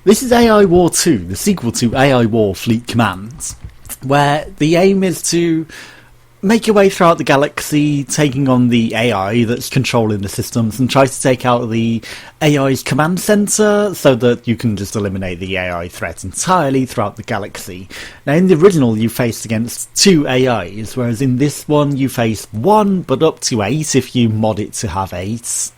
This is AI War 2, the sequel to AI War Fleet Command, where the aim is to make your way throughout the galaxy, taking on the AI that's controlling the systems, and try to take out the AI's command center so that you can just eliminate the AI threat entirely throughout the galaxy. Now, in the original, you faced against 2 AIs, whereas in this one, you face 1, but up to 8 if you mod it to have 8.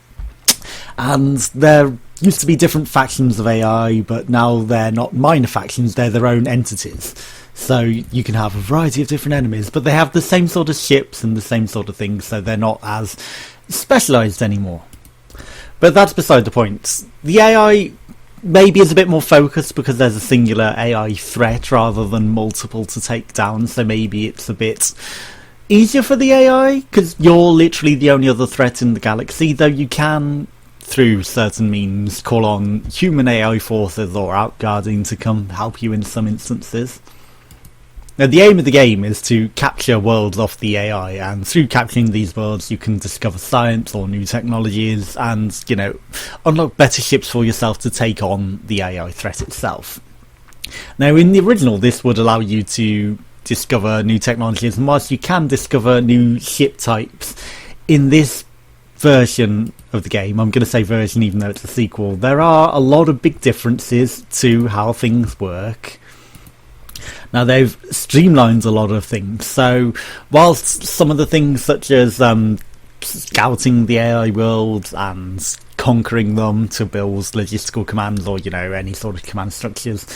And there used to be different factions of AI, but now they're not minor factions, they're their own entities. So you can have a variety of different enemies, but they have the same sort of ships and the same sort of things, so they're not as specialised anymore. But that's beside the point. The AI maybe is a bit more focused because there's a singular AI threat rather than multiple to take down, so maybe it's a bit easier for the AI, because you're literally the only other threat in the galaxy, though you can, through certain means, call on human AI forces or outguarding to come help you in some instances. Now, the aim of the game is to capture worlds off the AI, and through capturing these worlds you can discover science or new technologies and, unlock better ships for yourself to take on the AI threat itself. Now, in the original, this would allow you to discover new technologies, and whilst you can discover new ship types, in this version of the game, I'm going to say version even though it's a sequel, there are a lot of big differences to how things work. Now, they've streamlined a lot of things, so whilst some of the things such as scouting the AI worlds and conquering them to build logistical commands or, any sort of command structures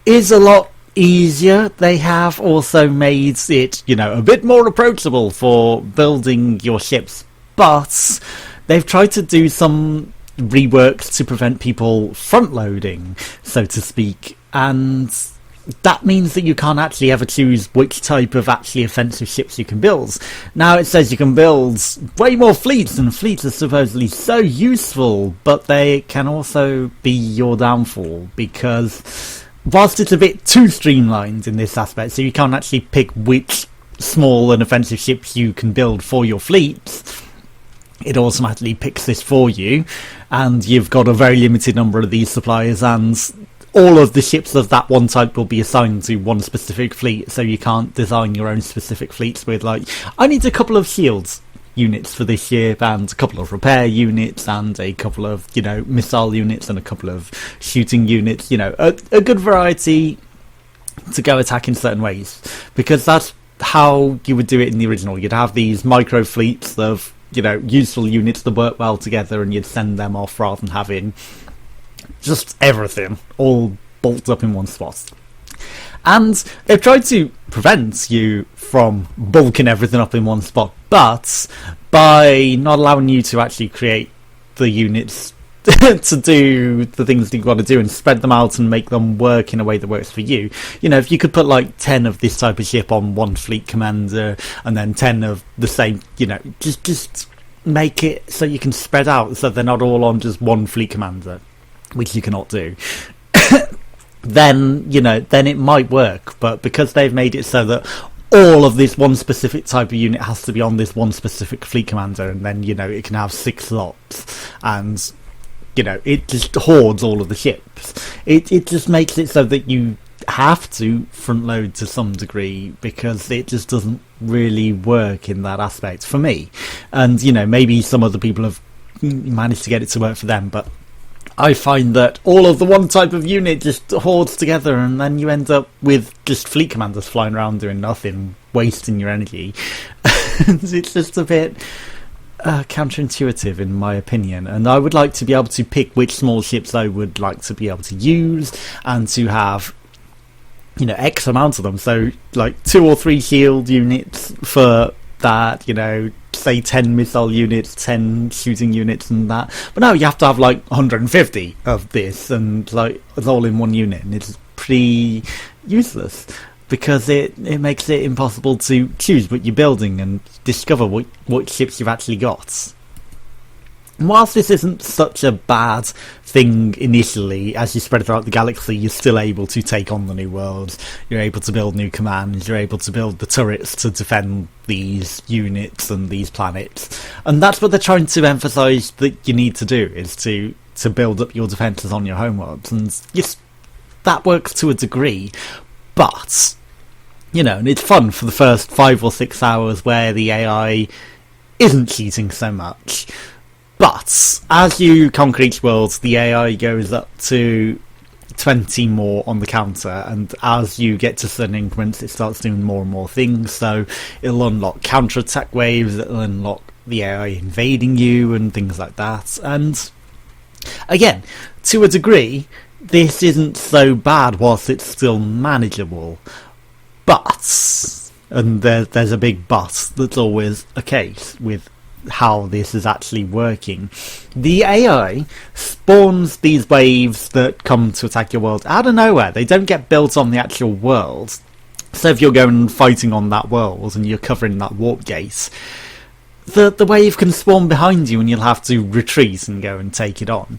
is a lot easier, they have also made it, a bit more approachable for building your ships, but they've tried to do some reworks to prevent people front-loading, so to speak, and that means that you can't actually ever choose which type of actually offensive ships you can build. Now it says you can build way more fleets, and fleets are supposedly so useful, but they can also be your downfall, because whilst it's a bit too streamlined in this aspect, so you can't actually pick which small and offensive ships you can build for your fleets, it automatically picks this for you, and you've got a very limited number of these suppliers, and all of the ships of that one type will be assigned to one specific fleet, so you can't design your own specific fleets with, I need a couple of shields units for this ship, and a couple of repair units, and a couple of, missile units, and a couple of shooting units, a good variety to go attack in certain ways, because that's how you would do it in the original. You'd have these micro fleets of, useful units that work well together, and you'd send them off rather than having just everything all bolted up in one spot. And they've tried to prevent you from bulking everything up in one spot, but by not allowing you to actually create the units to do the things that you've got to do and spread them out and make them work in a way that works for you. If you could put 10 of this type of ship on one fleet commander and then 10 of the same, just make it so you can spread out so they're not all on just one fleet commander, which you cannot do. Then it might work, but because they've made it so that all of this one specific type of unit has to be on this one specific fleet commander, and then it can have 6 slots, and it just hoards all of the ships. It just makes it so that you have to front load to some degree, because it just doesn't really work in that aspect for me. And maybe some other people have managed to get it to work for them, but I find that all of the one type of unit just hoards together, and then you end up with just fleet commanders flying around doing nothing, wasting your energy. It's just a bit counterintuitive in my opinion, and I would like to be able to pick which small ships I would like to be able to use, and to have X amount of them, so 2 or 3 shield units for that, say 10 missile units, 10 shooting units and that. But now you have to have 150 of this, and it's all in one unit, and it's pretty useless, because it makes it impossible to choose what you're building and discover what ships you've actually got. And whilst this isn't such a bad thing initially, as you spread throughout the galaxy, you're still able to take on the new worlds, you're able to build new commands, you're able to build the turrets to defend these units and these planets. And that's what they're trying to emphasise that you need to do, is to build up your defences on your homeworlds. And that works to a degree, but, you know, and it's fun for the first 5 or 6 hours where the AI isn't cheating so much. But as you conquer each world, the AI goes up to 20 more on the counter, and as you get to certain increments, it starts doing more and more things. So it'll unlock counter-attack waves, it'll unlock the AI invading you and things like that. And again, to a degree, this isn't so bad whilst it's still manageable. But, and there's a big but that's always a case with how this is actually working. The AI spawns these waves that come to attack your world out of nowhere. They don't get built on the actual world. So if you're going and fighting on that world and you're covering that warp gate, the wave can spawn behind you and you'll have to retreat and go and take it on.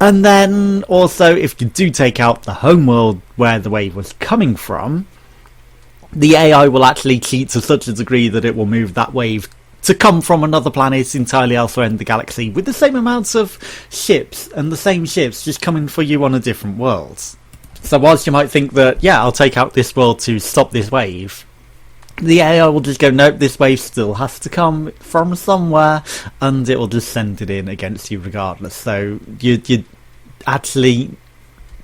And then also, if you do take out the home world where the wave was coming from, the AI will actually cheat to such a degree that it will move that wave to come from another planet entirely elsewhere in the galaxy with the same amounts of ships, and the same ships just coming for you on a different world. So whilst you might think that, yeah, I'll take out this world to stop this wave, the AI will just go, nope, this wave still has to come from somewhere, and it will just send it in against you regardless. So you're actually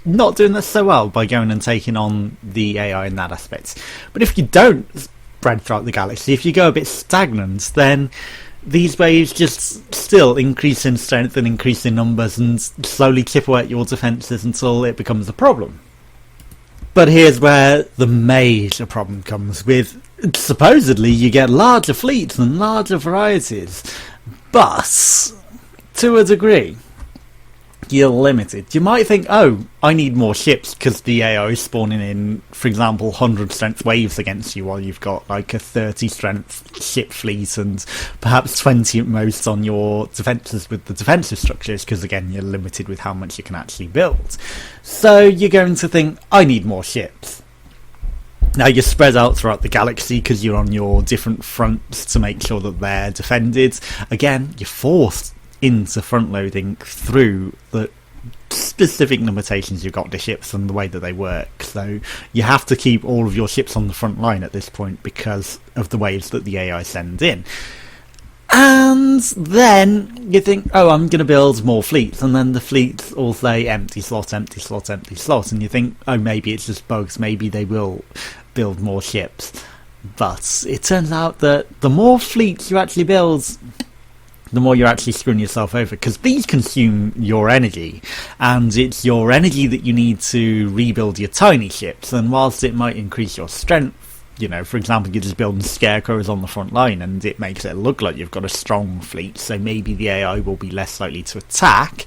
not doing this so well by going and taking on the AI in that aspect. But if you don't spread throughout the galaxy, if you go a bit stagnant, then these waves just still increase in strength and increase in numbers and slowly chip away at your defences until it becomes a problem. But here's where the major problem comes with, supposedly you get larger fleets and larger varieties, but to a degree you're limited. You might think, oh, I need more ships because the AI is spawning in, for example, 100 strength waves against you while you've got like a 30 strength ship fleet and perhaps 20 at most on your defences with the defensive structures, because again, you're limited with how much you can actually build. So you're going to think, I need more ships. Now you're spread out throughout the galaxy because you're on your different fronts to make sure that they're defended. Again, you're forced into front loading through the specific limitations you've got to ships and the way that they work. So you have to keep all of your ships on the front line at this point because of the waves that the AI sends in. And then you think, oh, I'm going to build more fleets, and then the fleets all say empty slot, empty slot, empty slot, and you think, oh, maybe it's just bugs, maybe they will build more ships. But it turns out that the more fleets you actually build, the more you're actually screwing yourself over, because these consume your energy, and it's your energy that you need to rebuild your tiny ships. And whilst it might increase your strength, you know, for example, you're just building scarecrows on the front line and it makes it look like you've got a strong fleet, so maybe the AI will be less likely to attack,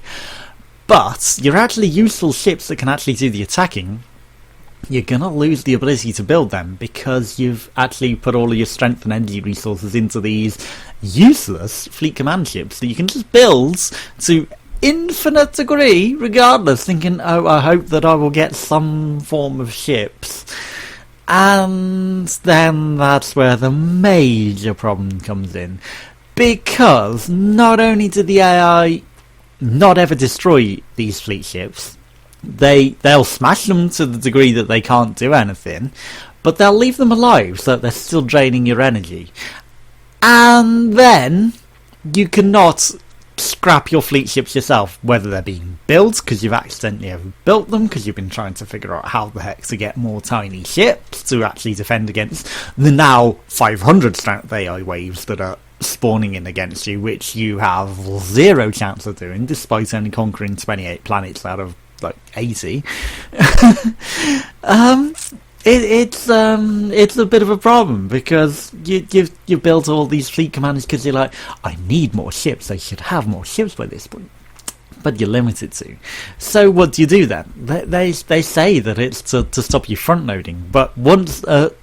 but you're actually useful ships that can actually do the attacking, you're going to lose the ability to build them because you've actually put all of your strength and energy resources into these useless fleet command ships that you can just build to infinite degree regardless, thinking, oh, I hope that I will get some form of ships. And then that's where the major problem comes in, because not only did the AI not ever destroy these fleet ships, they'll smash them to the degree that they can't do anything, but they'll leave them alive so that they're still draining your energy. And then you cannot scrap your fleet ships yourself, whether they're being built because you've accidentally overbuilt them because you've been trying to figure out how the heck to get more tiny ships to actually defend against the now 500 strength AI waves that are spawning in against you, which you have zero chance of doing despite only conquering 28 planets out of like 80. It's a bit of a problem because you built all these fleet commanders because you're like, I need more ships, I should have more ships by this point, but you're limited to. So what do you do then? They say that it's to stop you front loading, but once a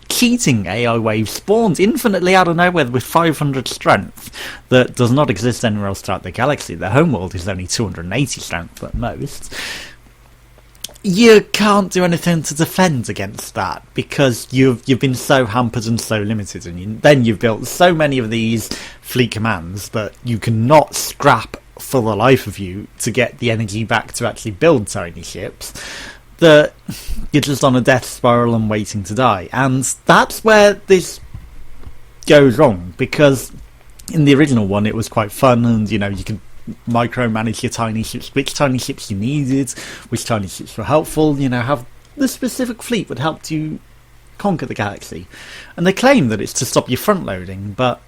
cheating AI wave spawns infinitely out of nowhere with 500 strength that does not exist anywhere else throughout the galaxy, the homeworld is only 280 strength at most, you can't do anything to defend against that because you've been so hampered and so limited, and then you've built so many of these fleet commands that you cannot scrap for the life of you to get the energy back to actually build tiny ships. that you're just on a death spiral and waiting to die. And that's where this goes wrong, because in the original one it was quite fun, and you could micromanage your tiny ships, which tiny ships you needed, which tiny ships were helpful, have the specific fleet that helped you conquer the galaxy. And they claim that it's to stop you front loading, but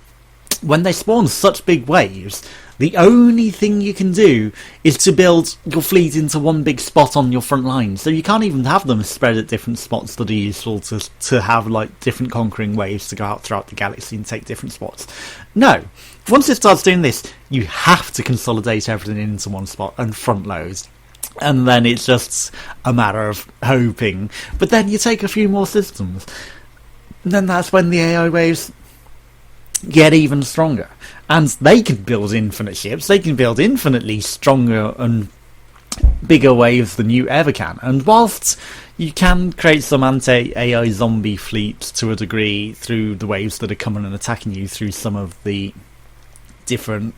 when they spawn such big waves, the only thing you can do is to build your fleet into one big spot on your front line. So you can't even have them spread at different spots that are useful to have like different conquering waves to go out throughout the galaxy and take different spots. No. Once it starts doing this, you have to consolidate everything into one spot and front load. And then it's just a matter of hoping. But then you take a few more systems. And then that's when the AI waves get even stronger. And they can build infinite ships. They can build infinitely stronger and bigger waves than you ever can. And whilst you can create some anti-AI zombie fleets to a degree through the waves that are coming and attacking you through some of the different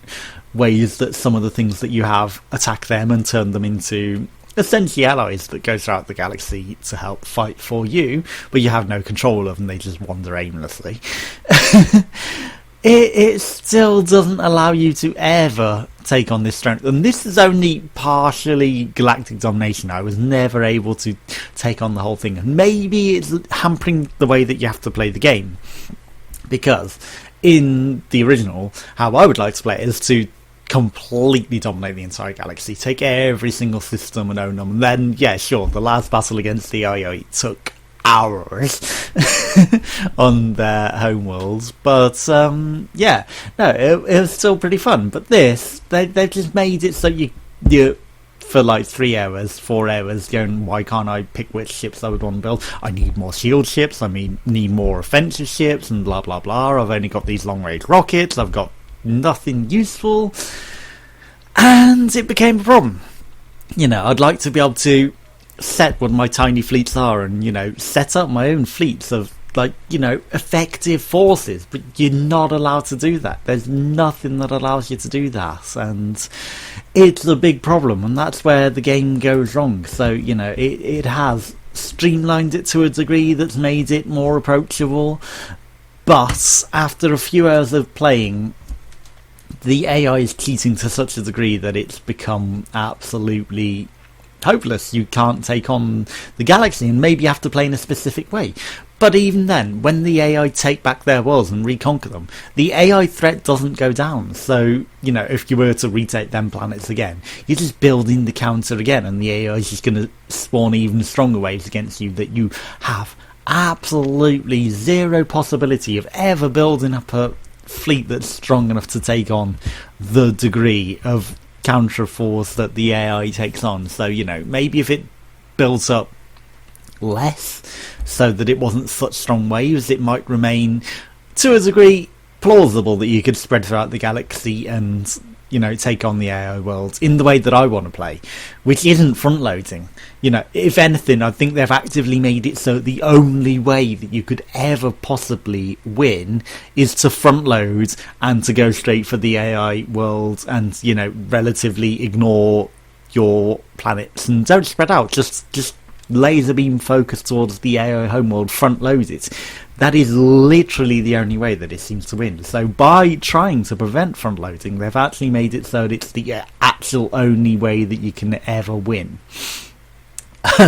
ways that some of the things that you have attack them and turn them into essentially allies that go throughout the galaxy to help fight for you, but you have no control of them, they just wander aimlessly. It still doesn't allow you to ever take on this strength, and this is only partially galactic domination. I was never able to take on the whole thing, and maybe it's hampering the way that you have to play the game, because in the original, how I would like to play it is to completely dominate the entire galaxy, take every single system and own them. And then, yeah, sure, the last battle against the AI took hours on their homeworlds, but yeah, no, it was still pretty fun. But this, they've just made it so you for like 3 hours, 4 hours, going, why can't I pick which ships I would want to build? I need more shield ships, need more offensive ships, and blah blah blah. I've only got these long range rockets, I've got nothing useful, and it became a problem. I'd like to be able to set what my tiny fleets are and set up my own fleets of effective forces, but you're not allowed to do that. There's nothing that allows you to do that, and it's a big problem, and that's where the game goes wrong. So it has streamlined it to a degree that's made it more approachable, but after a few hours of playing, the AI is cheating to such a degree that it's become absolutely hopeless. You can't take on the galaxy, and maybe you have to play in a specific way. But even then, when the AI take back their worlds and reconquer them, the AI threat doesn't go down. So, if you were to retake them planets again, you're just building the counter again, and the AI is just going to spawn even stronger waves against you that you have absolutely zero possibility of ever building up a fleet that's strong enough to take on the degree of counter force that the AI takes on. So maybe if it builds up less so that it wasn't such strong waves, it might remain to a degree plausible that you could spread throughout the galaxy and take on the AI world in the way that I want to play, which isn't front loading. If anything, I think they've actively made it so the only way that you could ever possibly win is to front load and to go straight for the AI world and relatively ignore your planets and don't spread out, just laser beam focus towards the AI homeworld, front load it. That is literally the only way that it seems to win. So by trying to prevent front loading, they've actually made it so that it's the actual only way that you can ever win.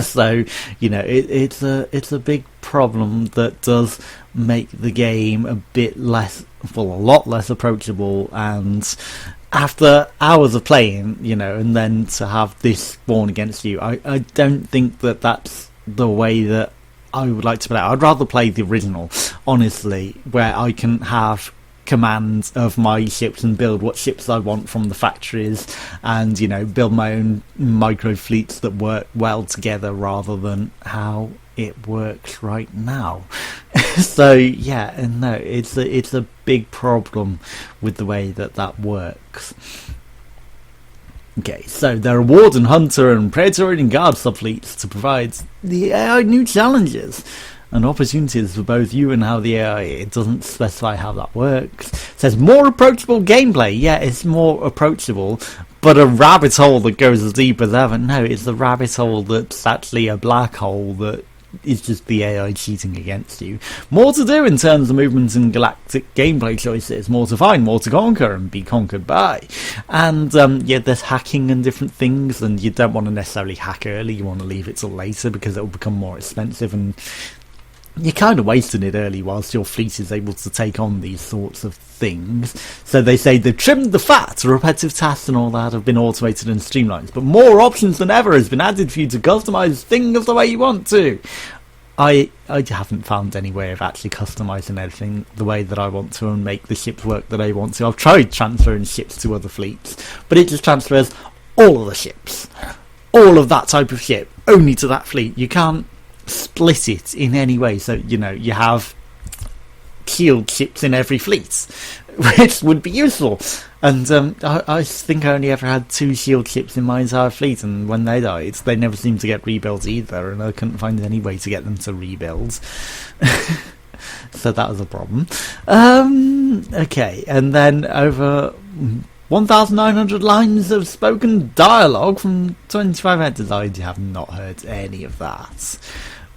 So it's a big problem that does make the game a bit less, a lot less approachable. And after hours of playing, and then to have this spawn against you, I don't think that that's the way that I would like to play. I'd rather play the original, honestly, where I can have command of my ships and build what ships I want from the factories, and build my own micro fleets that work well together rather than how it works right now. So yeah, and no, it's a big problem with the way that works. Okay, so there are Warden, Hunter and Praetorian Guard subfleets to provide the AI new challenges. and opportunities for both you and how the AI, it doesn't specify how that works. It says more approachable gameplay. Yeah, it's more approachable, but a rabbit hole that goes as deep as ever. No, it's the rabbit hole that's actually a black hole that is just the AI cheating against you. More to do in terms of movements and galactic gameplay choices. More to find, more to conquer, and be conquered by. And yeah, there's hacking and different things, and you don't want to necessarily hack early. You want to leave it till later because it will become more expensive, and you're kind of wasting it early whilst your fleet is able to take on these sorts of things. So they say they've trimmed the fat, repetitive tasks and all that have been automated and streamlined, but more options than ever has been added for you to customise things the way you want to. I haven't found any way of actually customising everything the way that I want to and make the ships work that I want to. I've tried transferring ships to other fleets, but it just transfers all of the ships, all of that type of ship, only to that fleet. You can't split it in any way, so you know you have shield ships in every fleet, which would be useful. And I think I only ever had 2 shield ships in my entire fleet, and when they died they never seemed to get rebuilt either, and I couldn't find any way to get them to rebuild. So that was a problem. Okay, and then over 1,900 lines of spoken dialogue from 25 editors. I have not heard any of that.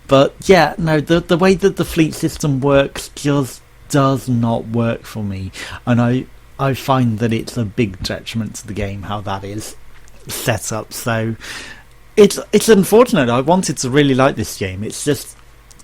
But yeah, no, the way that the fleet system works just does not work for me, and I find that it's a big detriment to the game how that is set up. So it's unfortunate. I wanted to really like this game. It's just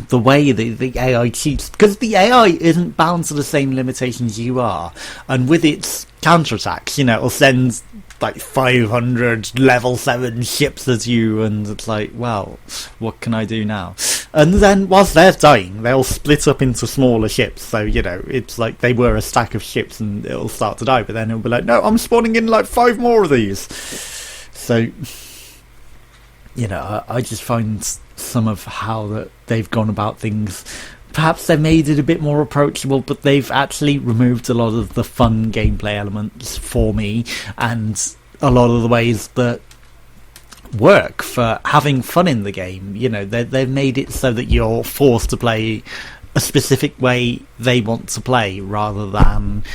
the way the AI cheats, because the AI isn't bound to the same limitations you are, and with its counterattacks, you know, it'll send like 500 level 7 ships at you, and it's like, well, what can I do now? And then whilst they're dying, they'll split up into smaller ships, so you know, it's like they were a stack of ships and it'll start to die, but then it'll be like, no, I'm spawning in like 5 more of these. So you know, I just find some of how that they've gone about things, perhaps they made it a bit more approachable, but they've actually removed a lot of the fun gameplay elements for me, and a lot of the ways that work for having fun in the game. You know, they've made it so that you're forced to play a specific way they want to play, rather than,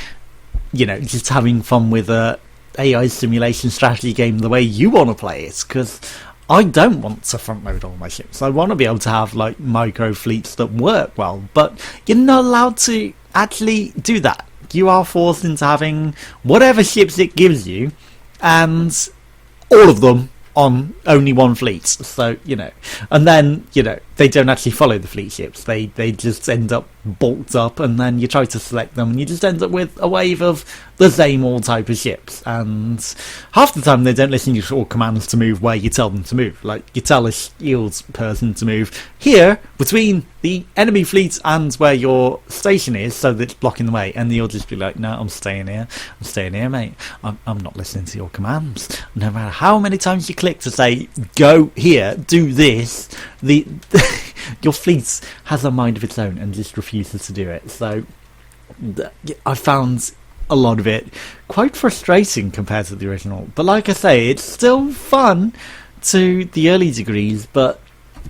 you know, just having fun with a AI simulation strategy game the way you want to play it. Because I don't want to front load all my ships. I want to be able to have like micro fleets that work well, but you're not allowed to actually do that. You are forced into having whatever ships it gives you, and all of them on only one fleet. So, you know, and then, you know, they don't actually follow the fleet ships. They just end up bulked up, and then you try to select them and you just end up with a wave of the same old type of ships, and half the time they don't listen to your commands to move where you tell them to move. Like, you tell a shields person to move here between the enemy fleet and where your station is, so that it's blocking the way, and you'll just be like, no, I'm staying here, mate. I'm not listening to your commands. No matter how many times you click to say go here, do this, your fleet has a mind of its own and just refuses to do it. So I found a lot of it quite frustrating compared to the original, but like I say, it's still fun to the early degrees. But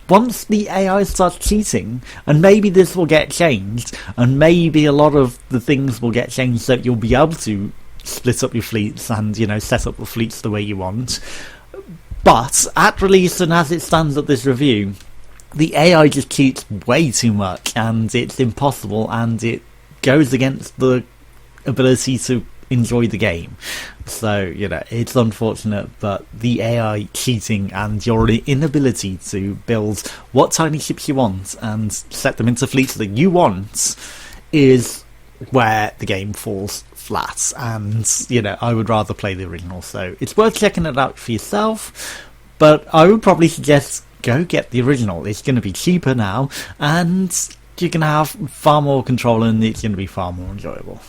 once the AI starts cheating, and maybe this will get changed, and maybe a lot of the things will get changed so that you'll be able to split up your fleets and, you know, set up the fleets the way you want. But at release, and as it stands at this review, the AI just cheats way too much, and it's impossible, and it goes against the ability to enjoy the game. So, you know, it's unfortunate, but the AI cheating and your inability to build what tiny ships you want and set them into fleets that you want is where the game falls flat. And, you know, I would rather play the original, so it's worth checking it out for yourself, but I would probably suggest go get the original. It's going to be cheaper now, and you can have far more control, and it's going to be far more enjoyable.